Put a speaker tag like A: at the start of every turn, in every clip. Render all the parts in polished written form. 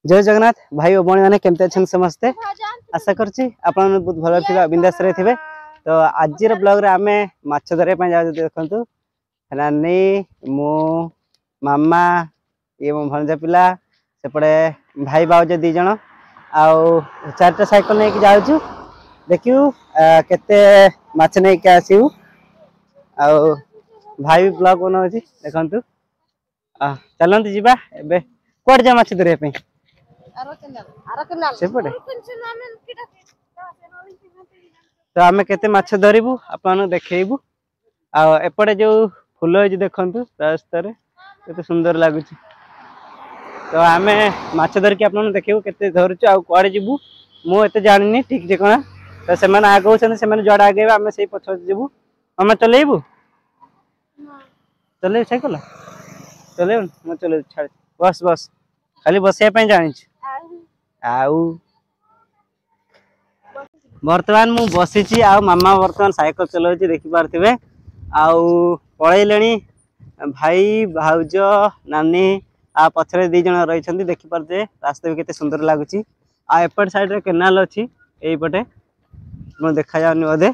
A: जय जगन्नाथ भाई और भौणी मैंने केमती अच्छा समस्ते आशा करछि आपन बहुत भल थिबा बिंदास रे थिबे। तो आज ब्लॉग रे आमे माछ धरे पय जाउ देखंतु रानी मो मामा ये मो भणजा पिला सेपड़े भाई बाउज दी जण आउ चारटा साइकिल नै कि जाउछु देखिउ केते माछ नै के आसीउ आउ भाई ब्लॉग बनाउछि देखंतु चलंत जीवा एबे कोड जा माछ धरे पय तो आम केते माछ धरबू आपन देखैबू एपटे जो फूल है देखंतु रास्ता रे केते सुंदर लागुच। तो आम माछ धरके आपन देखैबू केते धरछु आ कोड़े जीवू मु एते जानिनी ठीक ठिकाना। तो से माने आगौ छन से माने जड़ा आगे आम सेही पछ जीवू हम चलेबू चले साइकिल चले म चले छाड़ बस बस खाली बसिया पय जानि आउ बर्तमान मु बसीची आ मामा बर्तमान साइकिल चलाउची देखि पारथिबे आउ पळैलेणी भाई भाउज नानी आ पछरे दी जण रहिछंती देखि पारते रास्ता भी केते सुंदर लागुची। आ एपट साइड रे केनाल अछि एई पटे म देखा जाउनी ओदे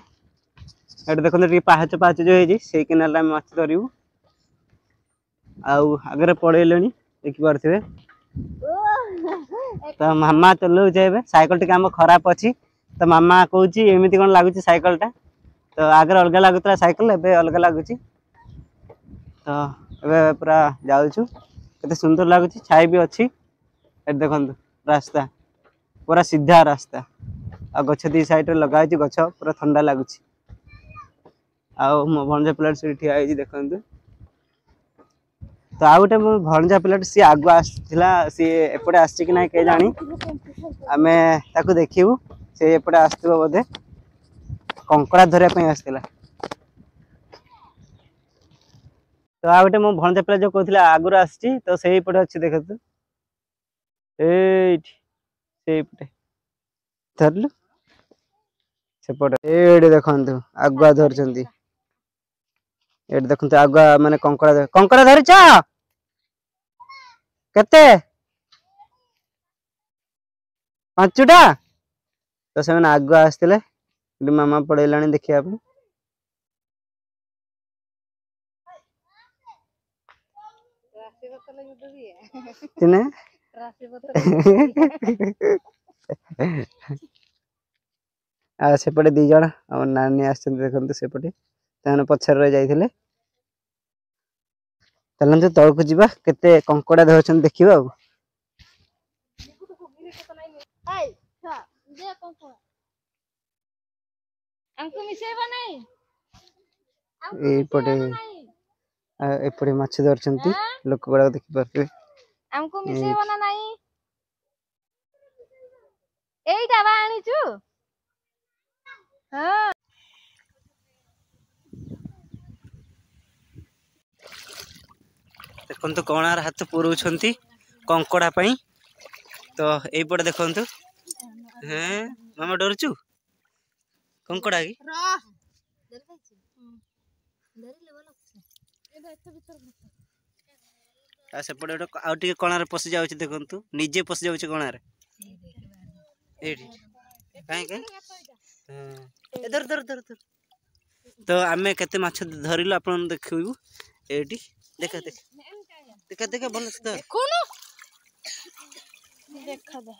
A: एट देखन ती पाहच पाहच जो हेजी सेई केनाल ला माछ धरिबू आउ आगरे पळैलेणी देखि पारथिबे। तो मामा चलो जेबे साइकिल टिक हम खराब अछि तो मामा कहूची एमिति कोन लागुची साइकिल टा तो आगे अलग लागुतला साइकिल एबे अलग लागुची। तो एबे पूरा जाउछु केते सुंदर लागुची छाई भी अछि ए देखंतु रास्ता पूरा सीधा रास्ता आ गछ दी साइड रे लगाइची गछ पूरा ठंडा लागुची। आ मो भणजा प्लेट से ठिया आइजी देखंतु। तो आउटे मो भणजा प्लेट सी आगु आस्थिला सी एपटे आछि कि नै के जानी आमे ताकू देखिबू से एपटे आस्तबो बोधे कंकड़ा धरे पय आस्थिला। तो आउटे मो भणजा प्लेट जो कहथिला आगुर आछि तो सेही पटे अछि देखतु एठी सेही पटे धरलु सेपटे एडी देखंतु आगुआ धरचंती एडी देखंतु आगुआ माने कंकड़ा धरिछ केते पांचटा तो से आगुआ आस्थिले मामा पड़ेलाणी देखिया पे तिने आ सेपटे दी जण हम नानी आछन देखंतु सेपटे ताने पछर रह जाइथिले चलन तळकु जीवा केते कंकड़ा धरछन देखिबा। एपटे माछ धरछंती लोक गुडा देखि पारबे हमको मिसेबो ना नाही एइटा बा आनिचू हां देखंतु कोणार हाथ पुरउछंती कंकड़ा पई। तो एई पटे देखंतु हैं मामा डरचू कंकड़ा की सेपटे आउ टिके कणार पसि जाउछि देखंतु निजे पसि जाउछि कणार एठी काहे के धर धर धर धर। तो आमे केते माछ धरिलु आपन देखिबू एठी देखा देख देखा देखा भल से कोनो देखा दे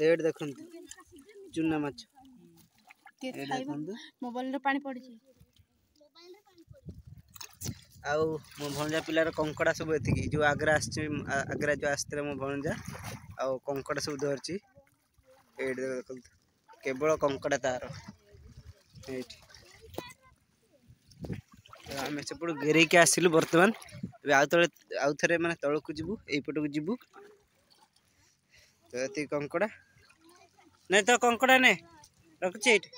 A: एड देखंतु चुना माछ के खाइबो मोबाइल रे पानी पड़ी छी आउ मो भणजा पिलार कंकड़ा सब एतिकी जो आगरा आछि आगरा जो आस्ते मो भणजा आउ कंकड़ा सब धरची एड देखंतु केवल कंकड़ा तार एठी आमे सेपड़ घेरे के आसिलु वर्तमान आउ थरे माने तळकु जीवु एई पटकु जीवु तो एति कंकड़ा नै तो कंकड़ा नै रखछि एठी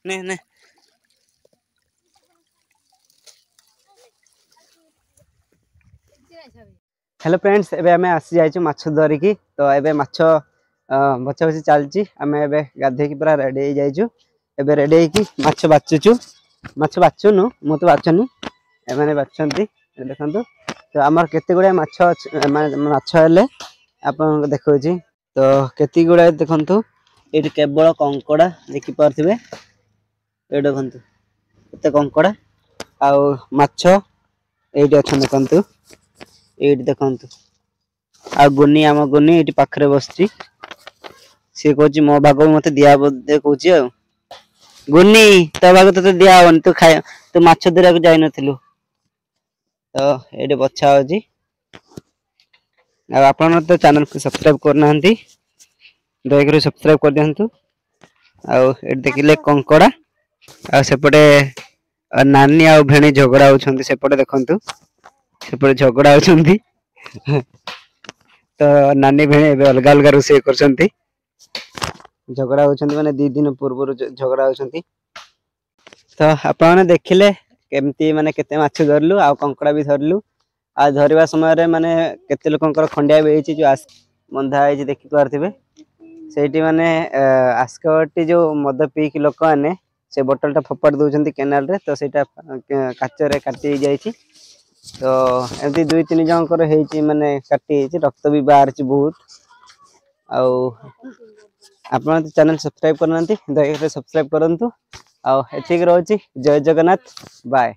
A: नै नै हेलो फ्रेंड्स एबे हमें आसी जाइछु माछ धरिकी। तो एबे माछ बचा बची चलची आमे एबे गाधे की पूरा रेडी हो जाइछु एबे रेडी की माछ बाचुछु माछ बाचुनु मु तो बाचनी एमाने बाछंती देखंतु तो आमर केते गुडा माछ माछ हेले आपन देखौची तो केते गुडा देखंतु एठी केवल कंकड़ा देखि पारथिबे ए देखंतु केते कंकड़ा आउ माछ एठी अछन देखंतु एठी देखंतु आ गुनी आम गुनी एठी पाखरे बसची से कहूची मो भाग मते दिया बोधे कहूची आ गुनी तो भाग तो दिया होन तू खाय तू माछ धरा को जाई नथिलु तो एठी बच्चा होची आ आपन तो चैनल को सब्सक्राइब करनाहंती दयकरी सब्सक्राइब कर दियंतु आ एठी देखिले कंकड़ा आ सेपटे नानी आ भेणी झगड़ा होछंती सेपटे देखंतु सेपटे झगड़ा होछंती तो नानी भेणी अलग अलग रोषे करछंती झगड़ा होछंती माने 2 दिन पूर्व झगड़ा होछंती तो आपन देखिले केमती माने केते माछ धरलु आ कंकड़ा भी धरलु आ धरिबा समय रे माने केते लोकंकर खंडिया भी हेची जो बंधा हेची देखि पारथिबे सेठी माने आस्कवटी जो मद पीक लोक माने से बोतल टा फपाड़ दोछंती केनाल रे तो सेटा काच रे काटी जाईची तो एमती 2-3 जनकर हेची माने काटी हेची रक्त भी बाहर ची बहुत आउ आपन चैनल सब्सक्राइब करनांती दयकरे सब्सक्राइब करंतु आ एतिक रहउची जय जगन्नाथ बाय।